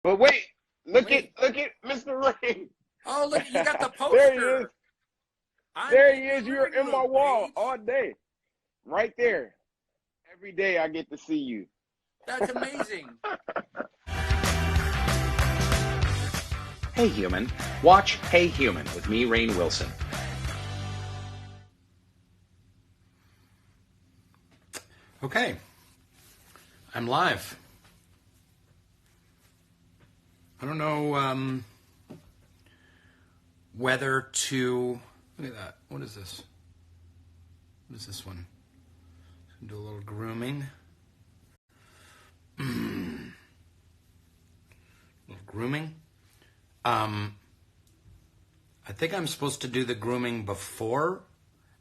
But wait, Wait. look at Mr. Rain. Oh, look, you got the There he is. poster. I'm There in he your is. You're living in my room, wall Paige. all day. Right there. Every day I get to see you. That's amazing. Hey Human. Watch Hey Human with me, Rainn Wilson. Okay. I'm live. I don't know whether to... Look at that. What is this? What is this one? Do a little grooming. Little grooming. I think I'm supposed to do the grooming before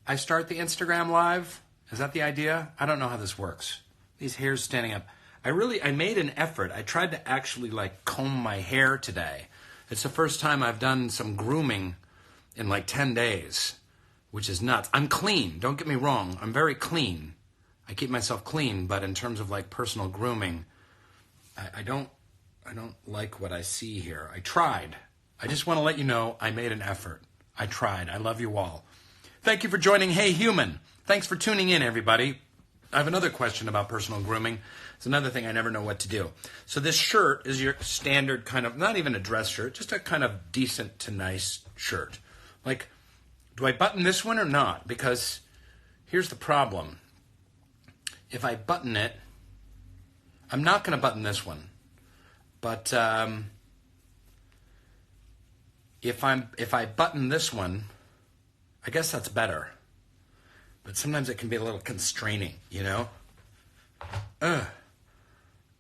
I start the Instagram live. Is that the idea? I don't know how this works. These hairs standing up. I made an effort. I tried to actually comb my hair today. It's the first time I've done some grooming in 10 days, which is nuts. I'm clean. Don't get me wrong. I'm very clean. I keep myself clean, but in terms of personal grooming, I don't like what I see here. I tried. I just want to let you know I made an effort. I tried. I love you all. Thank you for joining Hey Human. Thanks for tuning in, everybody. I have another question about personal grooming. It's another thing I never know what to do. So this shirt is your standard kind of, not even a dress shirt, just a kind of decent to nice shirt. Do I button this one or not? Because here's the problem. If I button it, I'm not going to button this one. But if I button this one, I guess that's better. But sometimes it can be a little constraining, you know?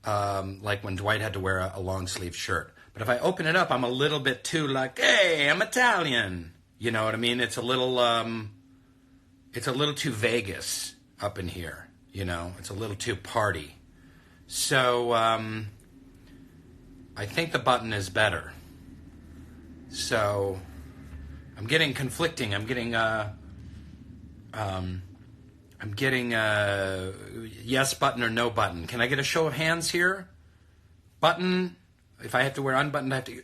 Like when Dwight had to wear a long sleeve shirt. But if I open it up, I'm a little bit too hey, I'm Italian. You know what I mean? It's a little too Vegas up in here, you know? It's a little too party. So, I think the button is better. So, I'm getting conflicting. I'm getting yes button or no button. Can I get a show of hands here? Button. If I have to wear unbuttoned, I have to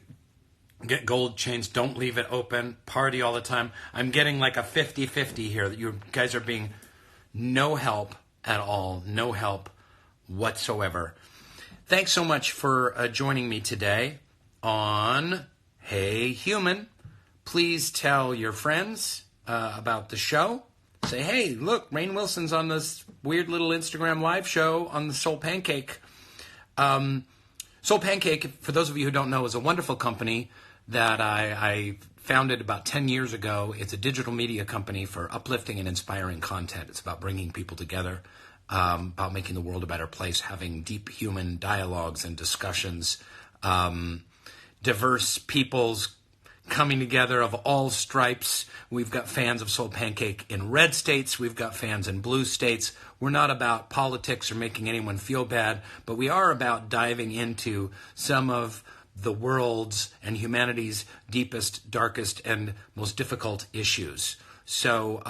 get gold chains. Don't leave it open. Party all the time. I'm getting a 50-50 here. That you guys are being no help at all. No help whatsoever. Thanks so much for joining me today on Hey Human. Please tell your friends about the show. Say, hey, look, Rainn Wilson's on this weird little Instagram live show on the Soul Pancake. Soul Pancake, for those of you who don't know, is a wonderful company that I founded about 10 years ago. It's a digital media company for uplifting and inspiring content. It's about bringing people together, about making the world a better place, having deep human dialogues and discussions, diverse peoples coming together of all stripes. We've got fans of Soul Pancake in red states. We've got fans in blue states. We're not about politics or making anyone feel bad, but we are about diving into some of the world's and humanity's deepest, darkest, and most difficult issues. So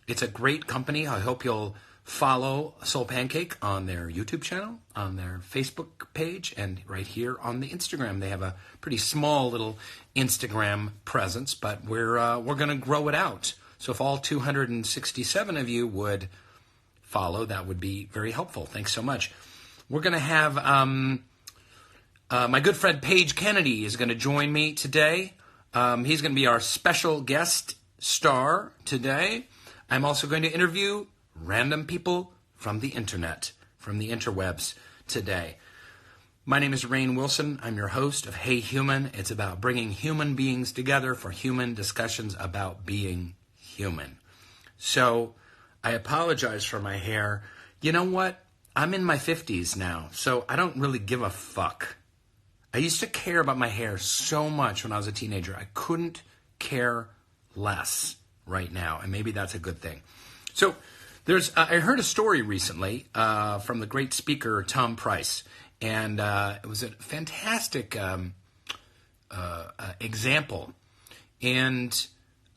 it's a great company. I hope you'll follow Soul Pancake on their YouTube channel, on their Facebook page, and right here on the Instagram. They have a pretty small little Instagram presence, but we're going to grow it out. So if all 267 of you would follow, that would be very helpful. Thanks so much. We're going to have my good friend Paige Kennedy is going to join me today. He's going to be our special guest star today. I'm also going to interview random people from the internet, from the interwebs today. My name is Rainn Wilson. I'm your host of Hey Human. It's about bringing human beings together for human discussions about being human. So I apologize for my hair. You know what? I'm in my 50s now, so I don't really give a fuck. I used to care about my hair so much when I was a teenager. I couldn't care less right now, and maybe that's a good thing. So I heard a story recently from the great speaker Tom Price, and it was a fantastic example and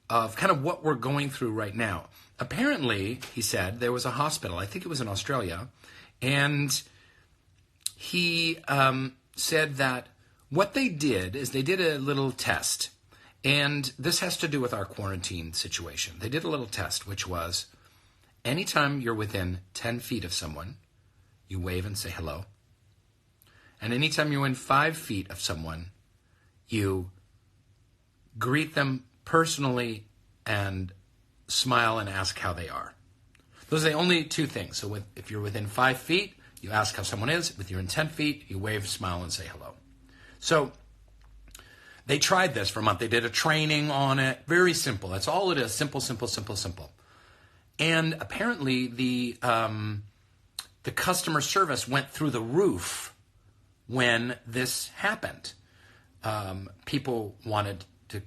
of kind of what we're going through right now. Apparently, he said, there was a hospital, I think it was in Australia, and he said that What they did is they did a little test, and this has to do with our quarantine situation. They did a little test, which was anytime you're within 10 feet of someone, you wave and say hello. And anytime you're in 5 feet of someone, you greet them personally and smile and ask how they are. Those are the only two things. So if you're within 5 feet, you ask how someone is. If you're in 10 feet, you wave, smile, and say hello. So they tried this for a month. They did a training on it. Very simple. That's all it is. Simple, simple, simple, simple. And apparently the customer service went through the roof when this happened. People wanted to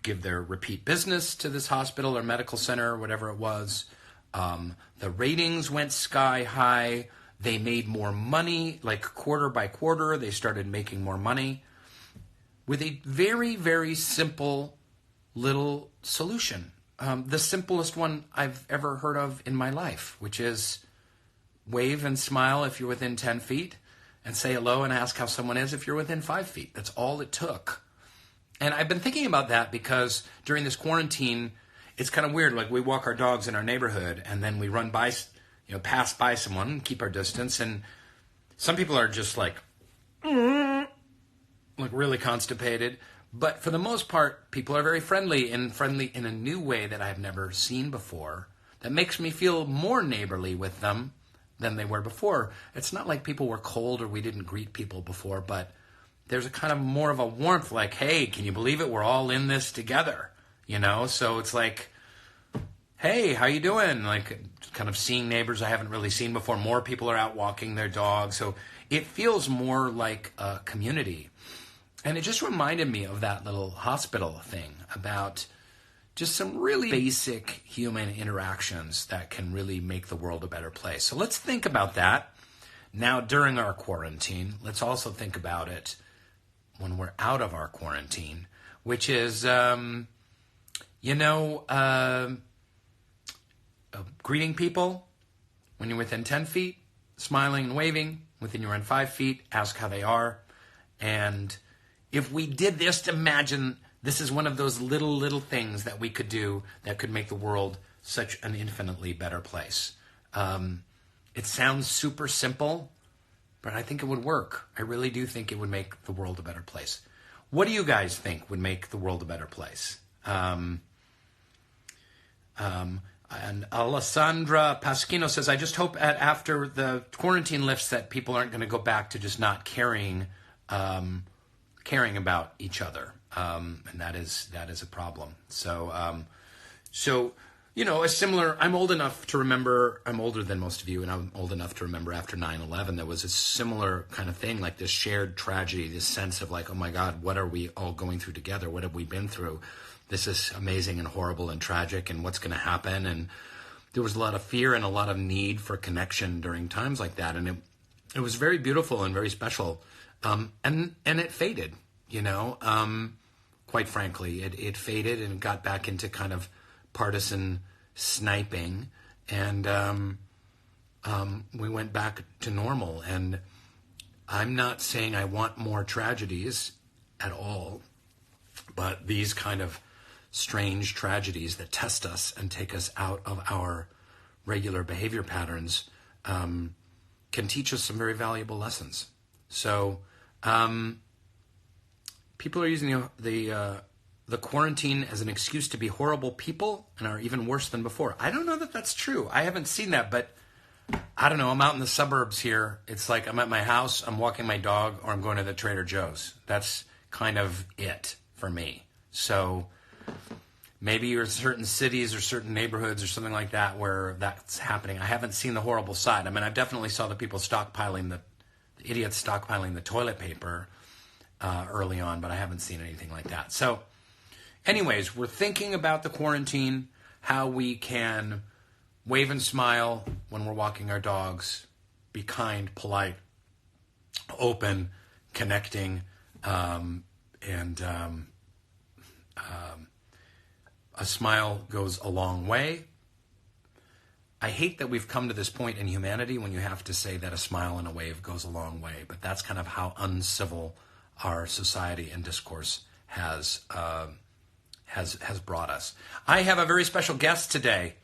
give their repeat business to this hospital or medical center or whatever it was. The ratings went sky high. They made more money, like quarter by quarter. They started making more money with a very, very simple little solution. The simplest one I've ever heard of in my life, which is wave and smile if you're within 10 feet and say hello and ask how someone is if you're within 5 feet. That's all it took. And I've been thinking about that because during this quarantine, it's kind of weird. Like we walk our dogs in our neighborhood and then we run by, pass by someone, keep our distance. And some people are just like really constipated. But for the most part, people are very friendly in a new way that I've never seen before. That makes me feel more neighborly with them than they were before. It's not like people were cold or we didn't greet people before, but there's a kind of more of a warmth like, hey, can you believe it? We're all in this together, So it's like, hey, how you doing? Like kind of seeing neighbors I haven't really seen before. More people are out walking their dogs. So it feels more like a community. And it just reminded me of that little hospital thing about just some really basic human interactions that can really make the world a better place. So let's think about that now during our quarantine. Let's also think about it when we're out of our quarantine, which is, greeting people when you're within 10 feet, smiling and waving. Within you're in 5 feet, ask how they are. And if we did this, imagine this is one of those little things that we could do that could make the world such an infinitely better place. It sounds super simple, but I think it would work. I really do think it would make the world a better place. What do you guys think would make the world a better place? And Alessandra Pasquino says, I just hope after the quarantine lifts that people aren't going to go back to just not caring about each other. And that is a problem. So a similar, I'm old enough to remember, I'm older than most of you, and I'm old enough to remember after 9/11, there was a similar kind of thing, like this shared tragedy, this sense of like, oh my God, what are we all going through together? What have we been through? This is amazing and horrible and tragic, and what's going to happen? And there was a lot of fear and a lot of need for connection during times like that. And it was very beautiful and very special. And it faded, quite frankly. It faded and got back into kind of partisan sniping. And we went back to normal. And I'm not saying I want more tragedies at all, but these kind of strange tragedies that test us and take us out of our regular behavior patterns can teach us some very valuable lessons. So people are using the quarantine as an excuse to be horrible people and are even worse than before. I don't know that that's true. I haven't seen that, but I don't know. I'm out in the suburbs here. It's like I'm at my house, I'm walking my dog, or I'm going to the Trader Joe's. That's kind of it for me. So maybe you're in certain cities or certain neighborhoods or something like that where that's happening. I haven't seen the horrible side. I mean, I definitely saw the people stockpiling the idiots stockpiling the toilet paper early on, but I haven't seen anything like that. So anyways, we're thinking about the quarantine, how we can wave and smile when we're walking our dogs, be kind, polite, open, connecting, and a smile goes a long way. I hate that we've come to this point in humanity when you have to say that a smile and a wave goes a long way, but that's kind of how uncivil our society and discourse has brought us. I have a very special guest today.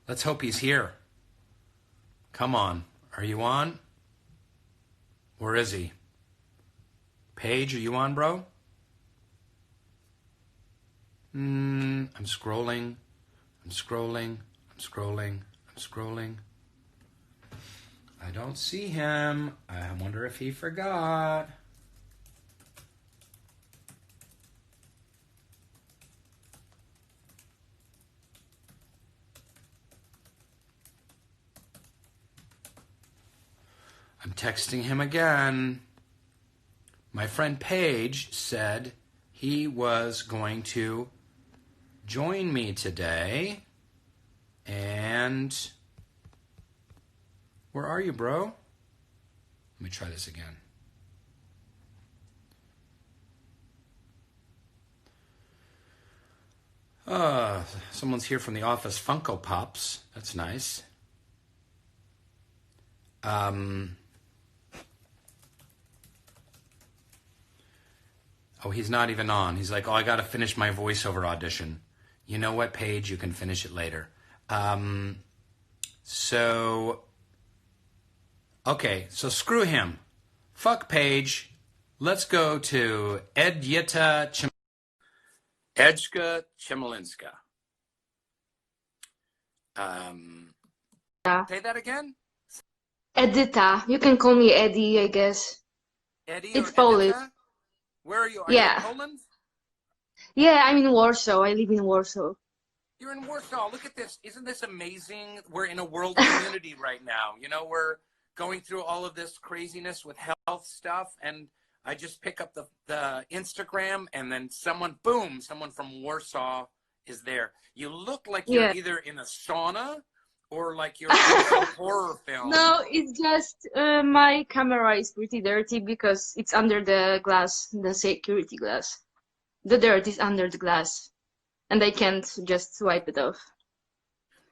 Let's hope he's here. Come on. Are you on? Where is he? Paige, are you on, bro? I'm scrolling. I'm scrolling. I'm scrolling. I'm scrolling. I don't see him. I wonder if he forgot. I'm texting him again. My friend Paige said he was going to join me today. And where are you, bro? Let me try this again. Someone's here from the office. Funko Pops. That's nice. Oh, he's not even on. He's like, oh, I got to finish my voiceover audition. You know what, Paige? You can finish it later. Okay, so screw him. Fuck Paige. Let's go to Edjka Chmielinska. Say that again? Edyta. You can call me Eddie, I guess. Eddie It's or Polish. Edyta? Where are you? Are Yeah. you in Poland? Yeah, I'm in Warsaw. I live in Warsaw. You're in Warsaw. Look at this. Isn't this amazing? We're in a world community right now. You know, we're going through all of this craziness with health stuff, and I just pick up the Instagram, and then someone from Warsaw is there. You look like you're either in a sauna or like you're in a horror film. No, it's just my camera is pretty dirty because it's under the glass, the security glass. The dirt is under the glass, and I can't just wipe it off.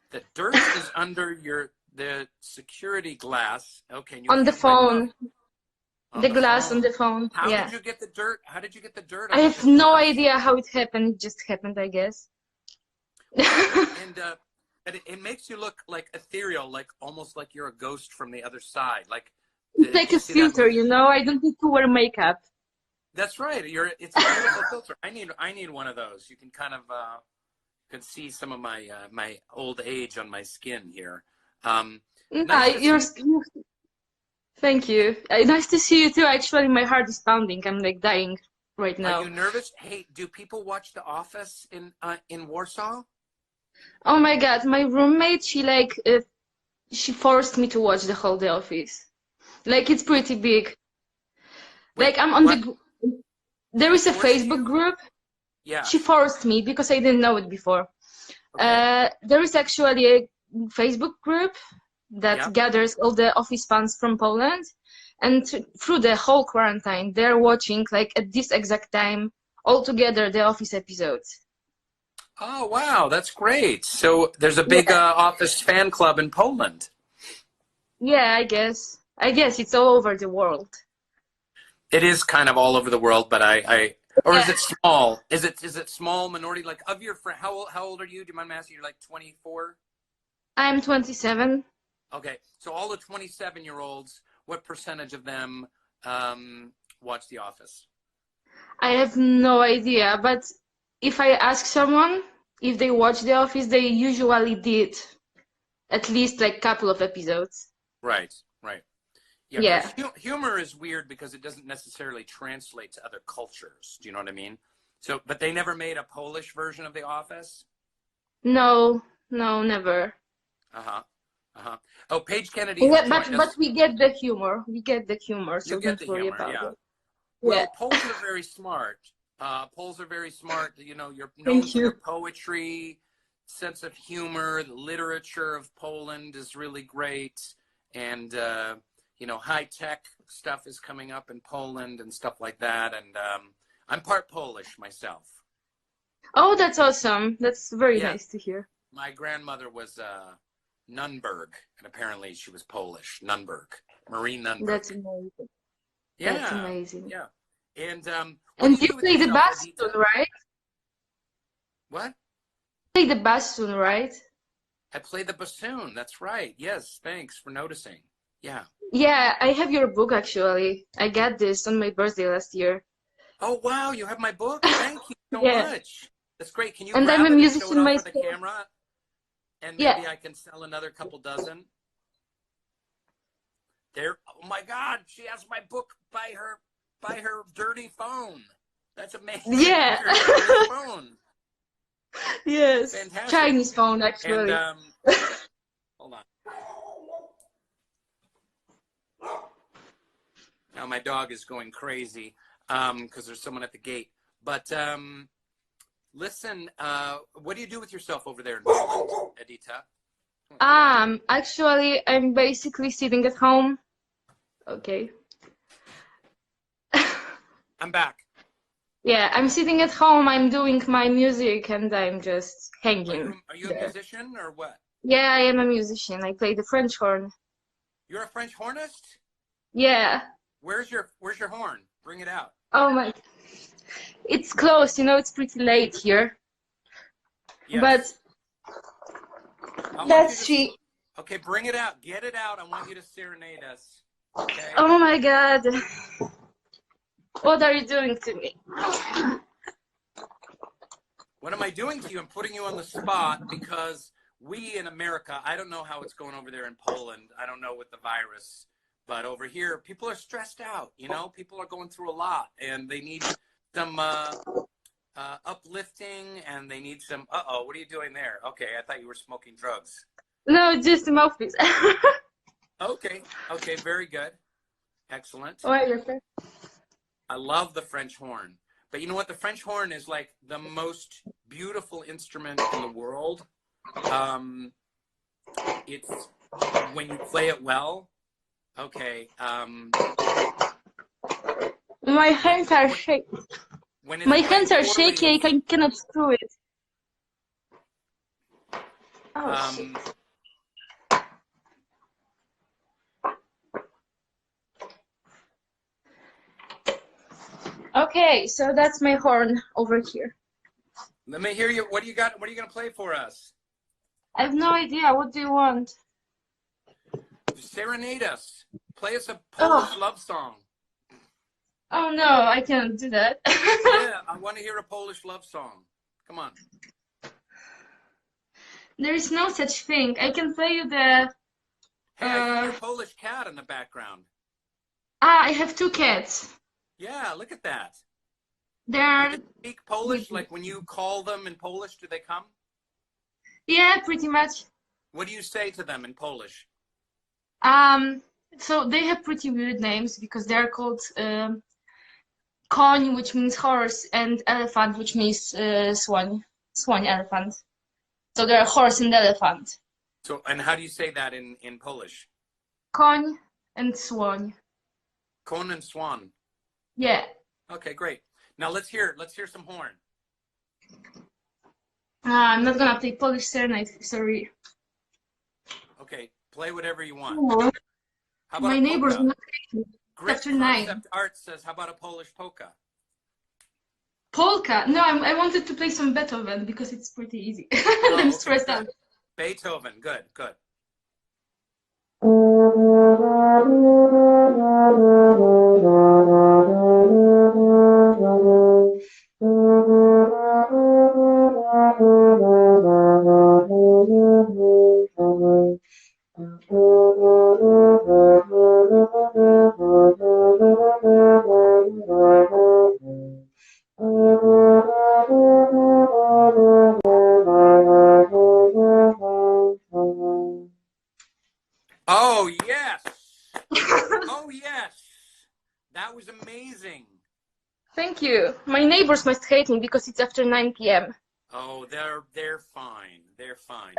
The dirt is under the security glass. Okay. And you on the phone. On the glass phone. on the phone. How yeah. did you get the dirt? How did you get the dirt? I have no idea how it happened. It just happened, I guess. And it makes you look like ethereal, like almost like you're a ghost from the other side. Like It's like a filter, you know. I don't need to wear makeup. That's right. It's a beautiful filter. I need one of those. You can kind of can see some of my my old age on my skin here. Thank you. Nice to see you too. Actually, my heart is pounding. I'm like dying right now. Are you nervous? Hey, do people watch The Office in Warsaw? Oh my God, my roommate, she forced me to watch the whole The Office. Like, it's pretty big. Wait, like, I'm on there is a Facebook group. Yeah. She forced me because I didn't know it before. Okay. There is actually a Facebook group that gathers all the Office fans from Poland. And through the whole quarantine, they're watching, like, at this exact time, all together, the Office episodes. Oh, wow. That's great. So there's a big Office fan club in Poland. Yeah, I guess. It's all over the world. It is kind of all over the world, but is it small? Is it small minority? Like, of your friend, how old are you? Do you mind me asking? You're like 24? I'm 27. Okay. So all the 27-year-olds, what percentage of them watch The Office? I have no idea, but if I ask someone if they watch The Office, they usually did at least like a couple of episodes. Right. Yeah. Humor is weird because it doesn't necessarily translate to other cultures. Do you know what I mean? So, but they never made a Polish version of The Office? No, never. Oh, Paige Kennedy. Yeah, but we get the humor. So don't worry about it. Well, Poles are very smart. Poles are very smart. You know, you're known for your poetry, sense of humor. The literature of Poland is really great, and you know, high-tech stuff is coming up in Poland and stuff like that. And I'm part Polish myself. Oh, that's awesome. That's very nice to hear. My grandmother was Nunberg, and apparently she was Polish. Nunberg, Marie Nunberg. That's amazing. That's Yeah, amazing. yeah. And what do And you you do with play the yourself, bassoon, Adita? right? What? Play the bassoon, right? I play the bassoon. That's right. Yes, thanks for noticing. Yeah. Yeah, I have your book actually. I got this on my birthday last year. Oh, wow, you have my book? Thank you so Yeah, much. That's great. Can you and I'm grab a it and show it musician off for the myself. camera? And Yeah, maybe I can sell another couple dozen. There. Oh my God, she has my book by her dirty phone. That's amazing. yeah. That's her Chinese phone. Yes, Fantastic. Chinese phone And actually. hold on. Now my dog is going crazy because there's someone at the gate. But listen, what do you do with yourself over there in Poland, Edita? Actually, I'm basically sitting at home. Okay. I'm back. Yeah, I'm sitting at home. I'm doing my music, and I'm just hanging Are you a there. musician or what? Yeah, I am a musician. I play the French horn. You're a French hornist? Yeah. Where's your horn? Bring it out. Oh my. It's close, it's pretty late here. But Yes. I want you let's to. see. Okay, bring it out. Get it out. I want you to serenade us. Okay. Oh my God. What are you doing to me? What am I doing to you? I'm putting you on the spot because we in America, I don't know how it's going over there in Poland. I don't know with the virus, but over here, people are stressed out. People are going through a lot and they need some uplifting and they need some. Uh-oh, what are you doing there? Okay, I thought you were smoking drugs. No, just in office. Okay, very good. Excellent. Why your friend? I love the French horn. But you know what? The French horn is like the most beautiful instrument in the world. It's when you play it well. Okay. My hands are shaky. When My it's played hands are poorly, shaky. I cannot screw it. Oh shit. Okay, so that's my horn over here. let me hear you. What do you got? What are you going to play for us? I have no idea. What do you want? Serenade us. Play us a Polish love song. Oh no, I can't do that. Yeah, I want to hear a Polish love song. Come on. There is no such thing. I can play you the. Hey, I see your Polish cat in the background. I have two cats. Yeah, look at that. They're. Do they speak Polish? Like when you call them in Polish, do they come? Yeah, pretty much. What do you say to them in Polish? So they have pretty weird names because they're called koń, which means horse, and elephant, which means swan elephant. So they're horse and elephant. So, and how do you say that in Polish? Koń and swan. Kon and swan. Yeah. Okay, great. Now let's hear some horn. I'm not gonna play Polish serenade. Sorry. Okay, play whatever you want. Oh, How about my a neighbors polka? not taking Grit after 9. Concept Art says, how about a Polish polka? Polka? No, I wanted to play some Beethoven because it's pretty easy. Oh, I'm okay, stressed good. out. Beethoven, good. Oh, yes. Oh, yes. That was amazing. Thank you. My neighbors must hate me because it's after 9 p.m. Oh, they're fine. They're fine.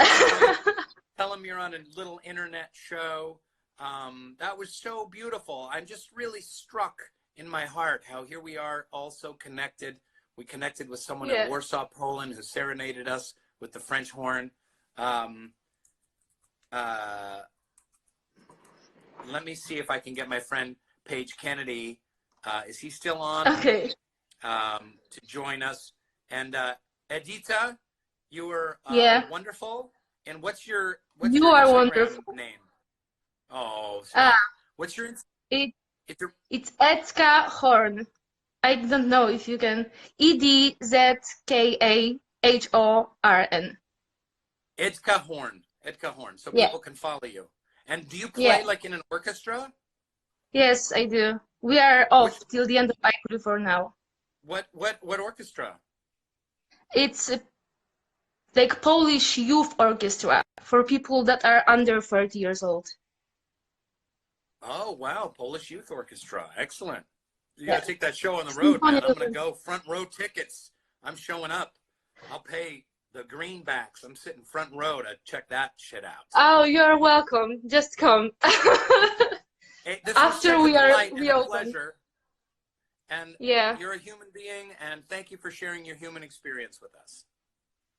Tell them you're on a little internet show. That was so beautiful. I'm just really struck in my heart how here we are all so connected. We connected with someone in Warsaw, Poland, who serenaded us with the French horn. Let me see if I can get my friend Paige Kennedy Is he still on Okay. to join us? And Edita, you were Yeah. wonderful. And what's your You are Instagram wonderful. name? Oh, Ah, sweet. What's your it it's a, it's Edka Horn. I don't know if you can. EDZKAHORN. Edka Horn? Edka Horn, so Yeah. people can follow you. And do you play Yeah. like in an orchestra? Yes, I do. We are Which off till the end of April for now. what orchestra? It's like Polish youth orchestra for people that are under 30 years old. Oh wow, Polish Youth Orchestra. Excellent. You got Yeah. to take that show on the road, Symphony man. I'm going to orchestra. go front row tickets. I'm showing up. I'll pay the greenbacks. I'm sitting front row to check that shit out. Oh, you're welcome. Just come. Hey, this was After such a we delight and a open. pleasure. And Yeah. you're a human being, and thank you for sharing your human experience with us.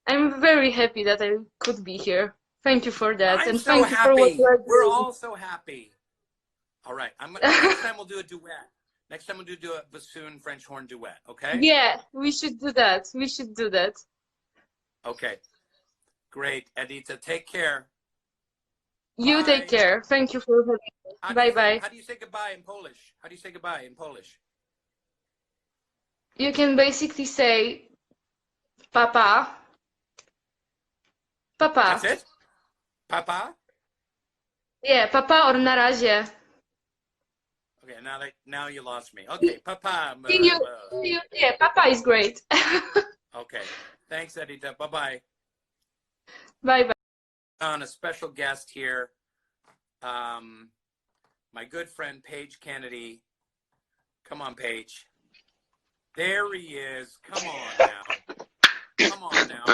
I'm very happy that I could be here. Thank you for that, I'm and so thank you for what you happy. are We're doing. all so happy. All right. Next time we'll do a duet. Next time we'll do a bassoon French horn duet. Okay. Yeah, we should do that. We should do that. Okay. Great, Edita. Take care. You take Bye. care. Thank you for having me. Bye bye. How do you say goodbye in Polish? How do you say goodbye in Polish? You can basically say papa. Papa. That's it? Papa? Yeah, papa or na razie. Okay, now you lost me. Okay, Papa. Yeah, papa is great. Okay. Thanks, Edita. Bye-bye. Bye bye. On a special guest here, my good friend Paige Kennedy. Come on, Paige. There he is. Come on now. Come on now.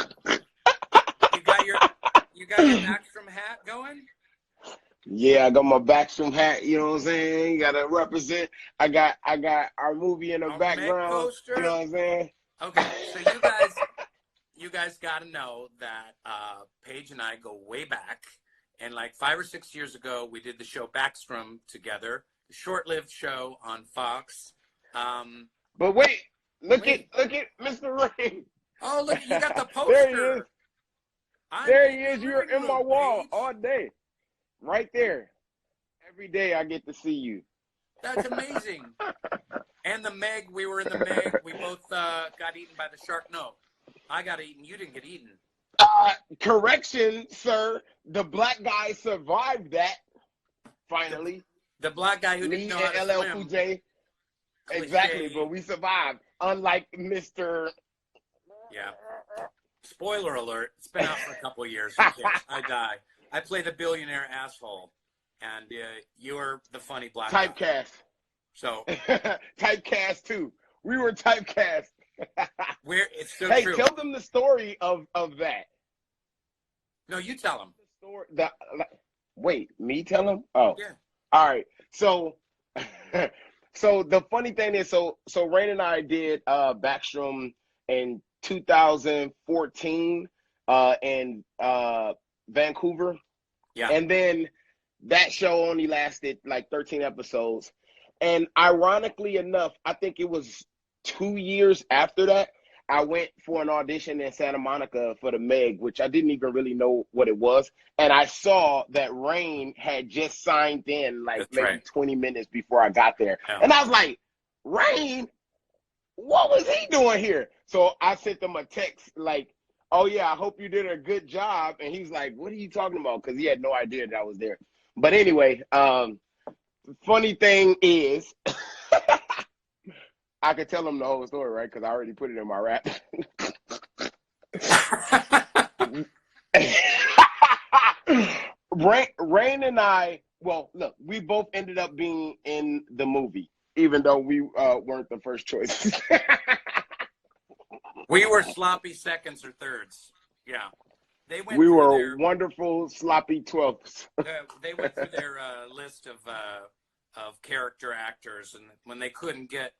You got your Backstrom hat going? Yeah, I got my Backstrom hat, you know what I'm saying? You gotta represent. I got our movie in the Our background. poster. You know what I'm saying? Okay, so you guys got to know that Paige and I go way back, and like 5 or 6 years ago, we did the show Backstrom together, a short-lived show on Fox. But wait, look at Mr. Rainn. Oh, look, you got the poster. There he is. There he is. in the You're living in my room, wall Paige. all day, right there. Every day I get to see you. That's amazing. And the Meg, we were in the Meg. We both got eaten by the shark. No, I got eaten. You didn't get eaten. Correction, sir. The black guy survived that. Finally, The black guy who me didn't know how and to LL swim. Cool J. Cliche. Exactly, but we survived. Unlike Mr. Yeah. Spoiler alert. It's been out for a couple of years. Who cares? I die. I play the billionaire asshole, and you're the funny black guy. Typecast. So Typecast too. We were typecast. it's so Hey, true. tell them the story of that. No, you tell them. Wait, me tell them? Oh, Yeah. all right. So, so the funny thing is, so Rainn and I did Backstrom in 2014 in Vancouver. Yeah. And then that show only lasted like 13 episodes. And ironically enough, I think it was 2 years after that, I went for an audition in Santa Monica for the Meg, which I didn't even really know what it was. And I saw that Rainn had just signed in like That's maybe right. 20 minutes before I got there. Yeah. And I was like, Rainn, what was he doing here? So I sent them a text like, oh yeah, I hope you did a good job. And he's like, what are you talking about? Because he had no idea that I was there. But anyway, funny thing is, I could tell him the whole story, right? Because I already put it in my rap. Rainn and I, well, look, we both ended up being in the movie, even though we weren't the first choice. We were sloppy seconds or thirds. Yeah. They went We through were their, wonderful sloppy 12ths. they went through their list of character actors, and when they couldn't get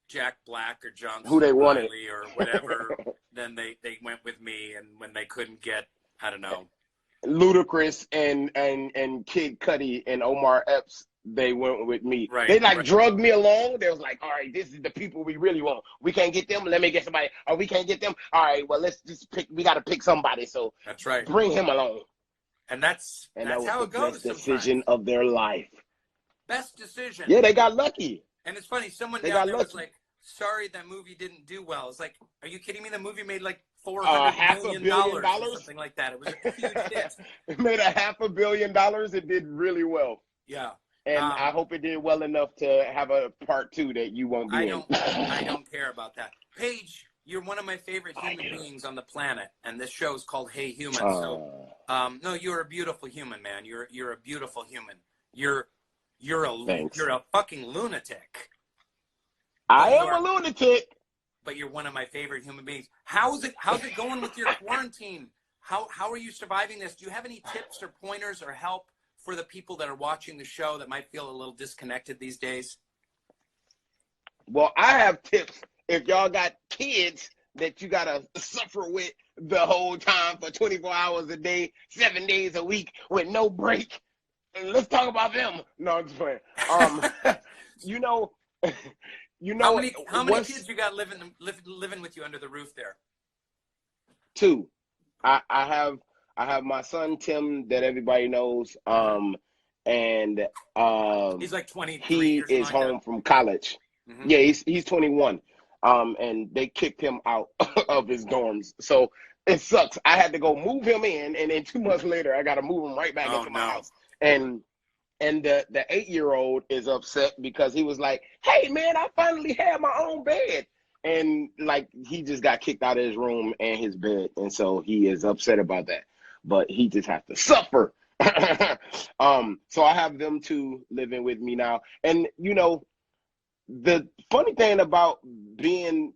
Jack Black or John Who they wanted. Riley or whatever, then they went with me. And when they couldn't get, I don't know, Ludacris and Kid Cudi and Omar Epps, they went with me. Right, They like right. drugged me along. They was like, all right, this is the people we really want. We can't get them. Let me get somebody. Or we can't get them. All right, well, let's just pick. We got to pick somebody. So That's right. bring him along. And that's And that was how the it goes best sometimes. decision of their life. Best decision. Yeah, they got lucky. And it's funny, someone They down got there was lucky. like, sorry that movie didn't do well. It's like, are you kidding me? The movie made like $500 $400 million million or something like that. It was a huge hit. It made $500 million. It did really well. Yeah. And I hope it did well enough to have a part 2 that you won't be in. I don't care about that. Paige, you're one of my favorite human beings on the planet, and this show is called Hey Human. So, no, you're a beautiful human, man. You're a beautiful human. You're a fucking lunatic. I am a lunatic. But you're one of my favorite human beings. How's it going with your quarantine? How are you surviving this? Do you have any tips or pointers or help for the people that are watching the show that might feel a little disconnected these days? Well, I have tips if y'all got kids that you gotta suffer with the whole time for 24 hours a day, 7 days a week with no break. And let's talk about them. No, I'm just playing. You know, how many kids you got living with you under the roof there? 2. I have my son Tim that everybody knows. And he's like 20. He is home from college. Mm-hmm. Yeah, he's 21. And they kicked him out of his dorms. So it sucks. I had to go move him in, and then 2 months later I gotta move him right back into my house. And the 8-year-old is upset because he was like, hey man, I finally had my own bed. And like he just got kicked out of his room and his bed. And so he is upset about that. But he just has to suffer. So I have them 2 living with me now. And you know, the funny thing about being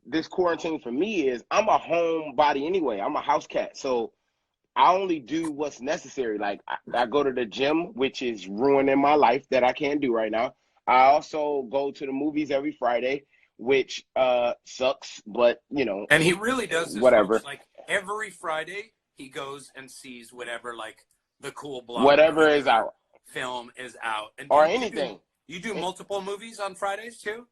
this quarantine for me is I'm a homebody anyway. I'm a house cat. So I only do what's necessary. Like I go to the gym, which is ruining my life that I can't do right now. I also go to the movies every Friday, which sucks, but you know. And he really does this, whatever. Folks. Like every Friday he goes and sees whatever like the cool blockbuster whatever is out. Film is out. And or anything. You do multiple movies on Fridays too?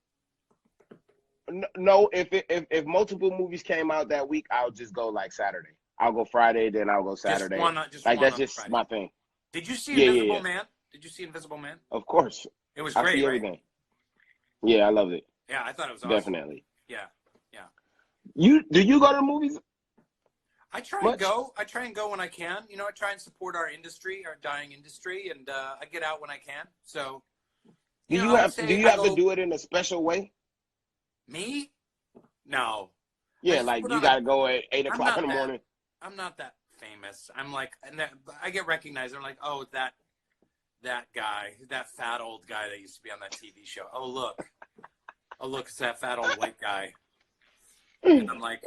No, if multiple movies came out that week, I'll just go like Saturday. I'll go Friday, then I'll go Saturday. That's just Friday. My thing. Did you see Invisible Man? Did you see Invisible Man? Of course. It was great, I see everything. Yeah, I loved it. Yeah, I thought it was awesome. Definitely. Yeah. Do you go to the movies? I try and go. I try and go when I can. You know, I try and support our industry, our dying industry, and I get out when I can. So, do you have to do it in a special way? Me? No. Yeah, like you got to go at 8 o'clock in the morning. I'm not that famous. I'm like, I get recognized. I'm like, oh, that guy, that fat old guy that used to be on that TV show. Oh, look, it's that fat old white guy. And I'm like,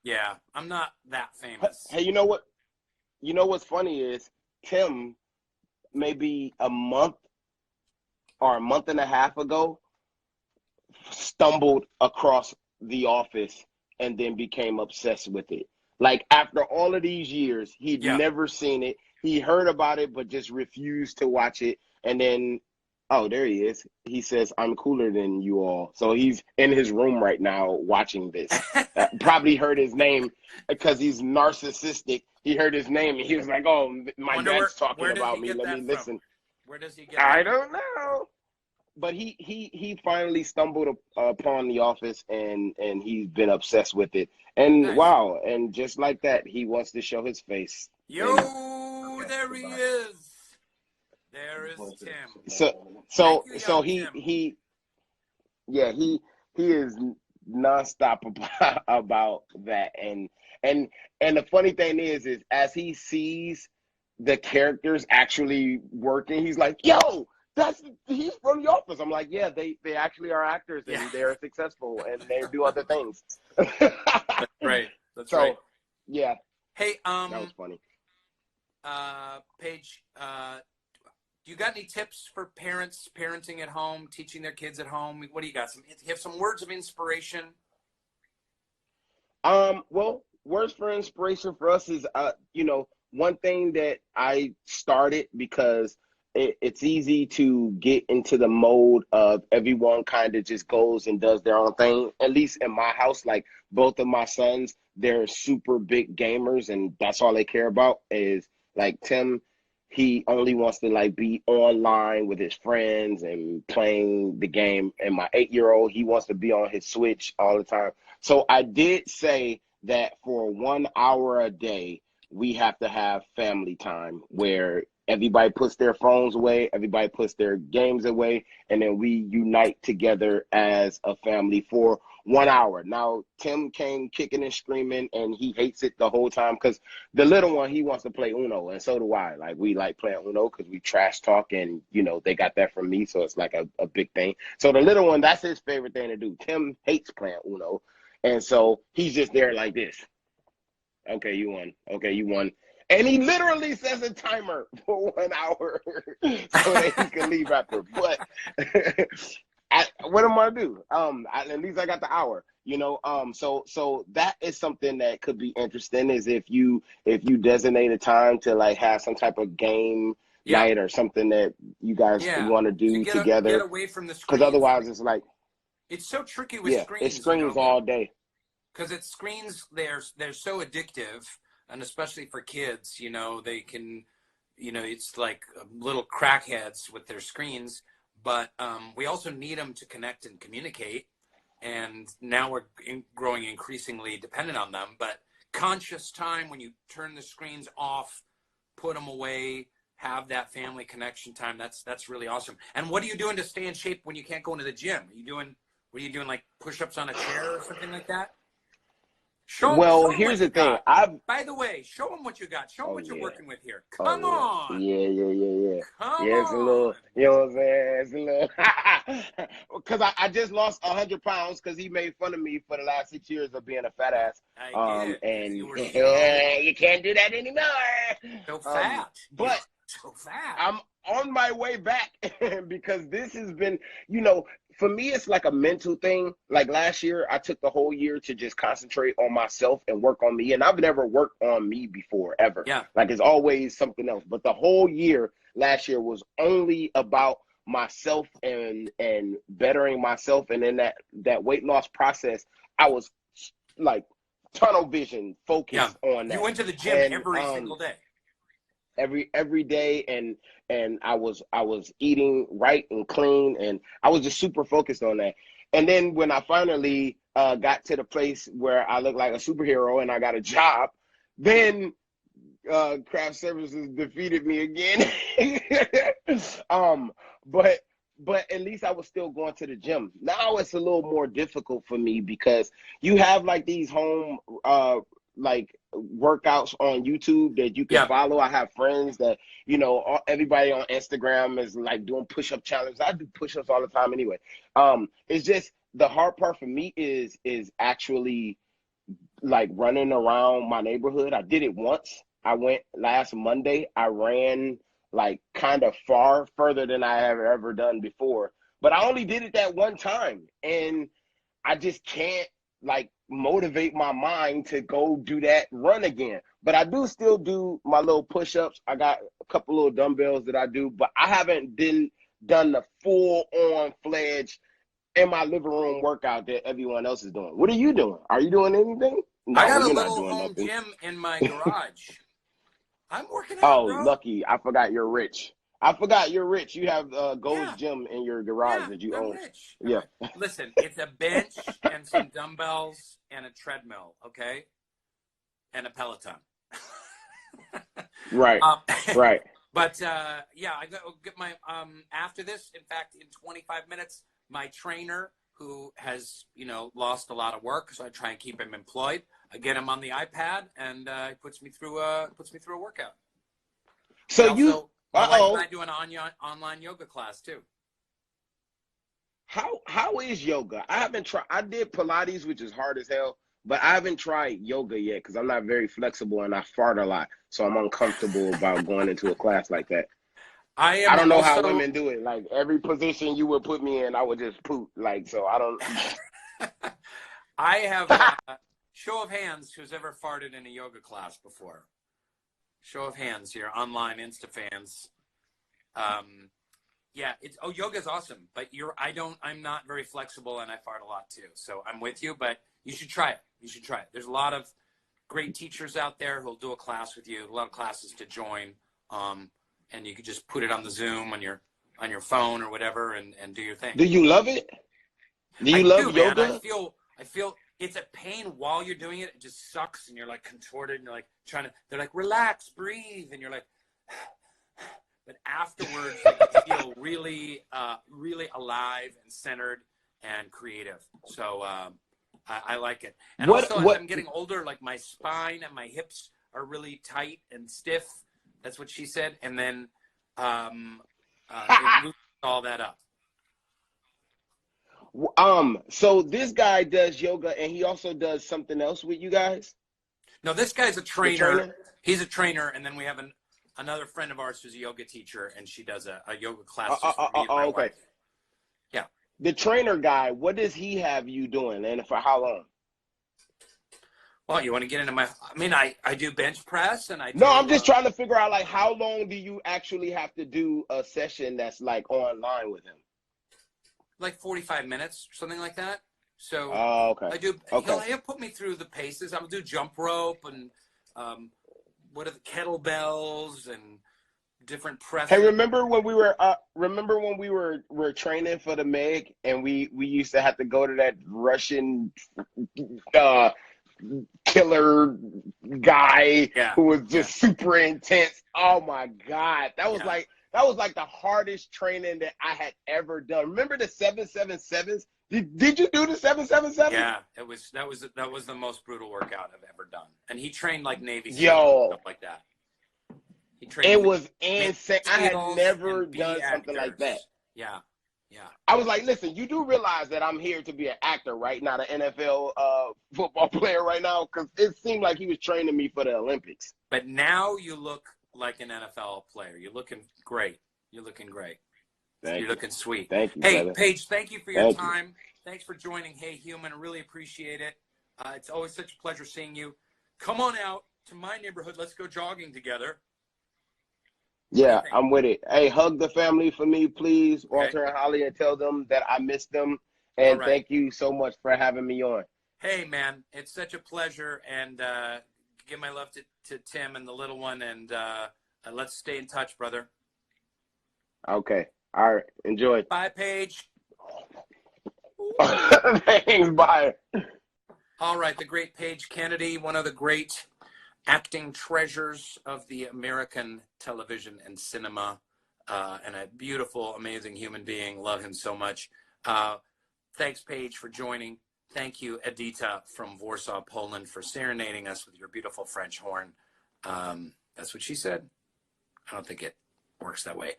yeah, I'm not that famous. Hey, you know what? You know what's funny is Tim, maybe a month or a month and a half ago, stumbled across The Office and then became obsessed with it. Like after all of these years, he'd never seen it. He heard about it, but just refused to watch it. And then, oh, there he is. He says, I'm cooler than you all. So he's in his room right now watching this. Probably heard his name because he's narcissistic. He heard his name and he was like, oh, my dad's talking about me. Let me listen. Where does he get I don't know. But he finally stumbled upon The Office and he's been obsessed with it. And nice. Wow, and just like that, he wants to show his face. Yo, there he is. There is Tim. So he is nonstop about that. And the funny thing is as he sees the characters actually working, he's like, yo, he's from The Office. I'm like, yeah, they actually are actors and they're successful and they do other things. That's right. That's right. Yeah. Hey, that was funny. Paige, do you got any tips for parents parenting at home, teaching their kids at home? What do you got? You have some words of inspiration? Well, words for inspiration for us is, one thing that I started because it's easy to get into the mode of everyone kind of just goes and does their own thing. At least in my house, like both of my sons, they're super big gamers, and that's all they care about is like Tim. He only wants to like be online with his friends and playing the game. And my 8-year-old, he wants to be on his Switch all the time. So I did say that for 1 hour a day, we have to have family time where everybody puts their phones away, everybody puts their games away, and then we unite together as a family for 1 hour. Now, Tim came kicking and screaming, and he hates it the whole time because the little one, he wants to play Uno, and so do I. Like, we like playing Uno because we trash talk, and, you know, they got that from me, so it's like a big thing. So the little one, that's his favorite thing to do. Tim hates playing Uno, and so he's just there like this. Okay, you won. Okay, you won. And he literally sets a timer for 1 hour so that he can leave after. But what am I gonna do? At least I got the hour, you know. So that is something that could be interesting. Is if you designate a time to like have some type of game night or something that you guys want to do together. Get away from the screens. Because otherwise, it's like it's so tricky with screens. It's screens all day. Because it's screens, they're so addictive. And especially for kids, you know, they can, you know, it's like little crackheads with their screens. But we also need them to connect and communicate. And now we're growing increasingly dependent on them. But conscious time when you turn the screens off, put them away, have that family connection time. That's really awesome. And what are you doing to stay in shape when you can't go into the gym? What are you doing, like push-ups on a chair or something like that? Well, here's the thing. By the way, show them what you got. Show them what you're working with here. Come on. Yeah. Come it's on. A little, you know what I'm saying? It's a little, because I just lost 100 pounds because he made fun of me for the last 6 years of being a fat ass. And you can't do that anymore. So fat. But so fat. I'm on my way back because this has been, you know, for me, it's like a mental thing. Like last year, I took the whole year to just concentrate on myself and work on me. And I've never worked on me before, ever. Yeah. Like it's always something else. But the whole year, last year, was only about myself and bettering myself. And in that weight loss process, I was like tunnel vision focused on that. You went to the gym every single day. Every day, and I was eating right and clean, and I was just super focused on that. And then when I finally got to the place where I looked like a superhero and I got a job, then craft services defeated me again. But at least I was still going to the gym. Now it's a little more difficult for me because you have like these home like workouts on YouTube that you can follow. I have friends that, you know, everybody on Instagram is like doing push-up challenges. I do push-ups all the time anyway. It's just the hard part for me is actually like running around my neighborhood. I did it once. I went last Monday. I ran like kind of further than I have ever done before. But I only did it that one time. And I just can't like motivate my mind to go do that run again. But I do still do my little push-ups. I got a couple little dumbbells that I do, but I haven't done the full-on fledged in my living room workout that everyone else is doing. What are you doing? Are you doing anything? No, I got a little home gym in my garage. I'm working out, bro. Lucky. I forgot you're rich. You have Gold's Gym in your garage that you own. Rich. Yeah. Listen, it's a bench and some dumbbells and a treadmill, okay? And a Peloton. Right. Right. But I got to get my after this. In fact, in 25 minutes, my trainer, who has lost a lot of work, so I try and keep him employed. I get him on the iPad, and he puts me through a workout. So I do an online yoga class too. How is yoga? I haven't tried. I did Pilates, which is hard as hell, but I haven't tried yoga yet because I'm not very flexible and I fart a lot, so I'm uncomfortable about going into a class like that. I don't know how women do it. Like every position you would put me in, I would just poop. Like so, I don't. I have show of hands who's ever farted in a yoga class before. Show of hands here, online Insta fans. Yeah, yoga's awesome, but I'm not very flexible and I fart a lot too. So I'm with you, but you should try it. You should try it. There's a lot of great teachers out there who'll do a class with you, a lot of classes to join. And you could just put it on the Zoom on your phone or whatever and do your thing. Do you love it? Do you love yoga? Man. I feel it's a pain while you're doing it. It just sucks and you're like contorted and you're like they're like, relax, breathe. And you're like, but afterwards, like, you feel really, really alive and centered and creative. So I like it. And also, as I'm getting older, like my spine and my hips are really tight and stiff. That's what she said. And then it loosens all that up. So this guy does yoga and he also does something else with you guys? No, this guy's a trainer. He's a trainer, and then we have another friend of ours who's a yoga teacher, and she does a yoga class just for me and my wife. Yeah. The trainer guy, what does he have you doing, and for how long? Well, you want to get into I do bench press, and I'm just trying to figure out, like, how long do you actually have to do a session that's, like, online with him? Like 45 minutes, something like that. So okay. I do. Okay. He'll put me through the paces. I'll do jump rope and what are the kettlebells and different presses. Hey, remember when we were training for the Meg and we used to have to go to that Russian killer guy who was just super intense? Oh my God, that was like the hardest training that I had ever done. Remember the 777s? Did you do the 777? Yeah, that was the most brutal workout I've ever done. And he trained like Navy SEALs, stuff like that. It was insane. I had never done something like that. Yeah. I was like, listen, you do realize that I'm here to be an actor, right? Not an NFL football player right now, because it seemed like he was training me for the Olympics. But now you look like an NFL player. You're looking great. You're looking sweet. Thank you, Hey, brother. Paige, thank you for your time. Thanks for joining Hey Human. I really appreciate it. It's always such a pleasure seeing you. Come on out to my neighborhood. Let's go jogging together. Yeah, I'm with it. Hey, hug the family for me, please, Walter and Holly, and tell them that I miss them. And thank you so much for having me on. Hey, man, it's such a pleasure. And give my love to Tim and the little one. And let's stay in touch, brother. Okay. All right. Enjoy. Bye, Paige. Thanks. Bye. All right. The great Paige Kennedy, one of the great acting treasures of the American television and cinema, and a beautiful, amazing human being. Love him so much. Thanks, Paige, for joining. Thank you, Edita from Warsaw, Poland, for serenading us with your beautiful French horn. That's what she said. I don't think it works that way.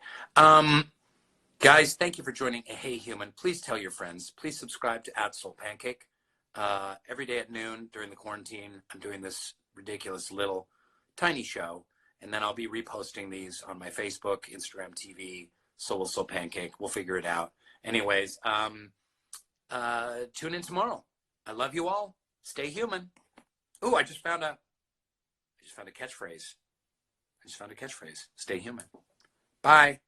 Guys, thank you for joining Hey Human. Please tell your friends. Please subscribe to @SoulPancake. Every day at noon during the quarantine, I'm doing this ridiculous little tiny show, and then I'll be reposting these on my Facebook, Instagram TV, Soul Pancake. We'll figure it out. Anyways, tune in tomorrow. I love you all. Stay human. Ooh, I just found a catchphrase. Stay human. Bye.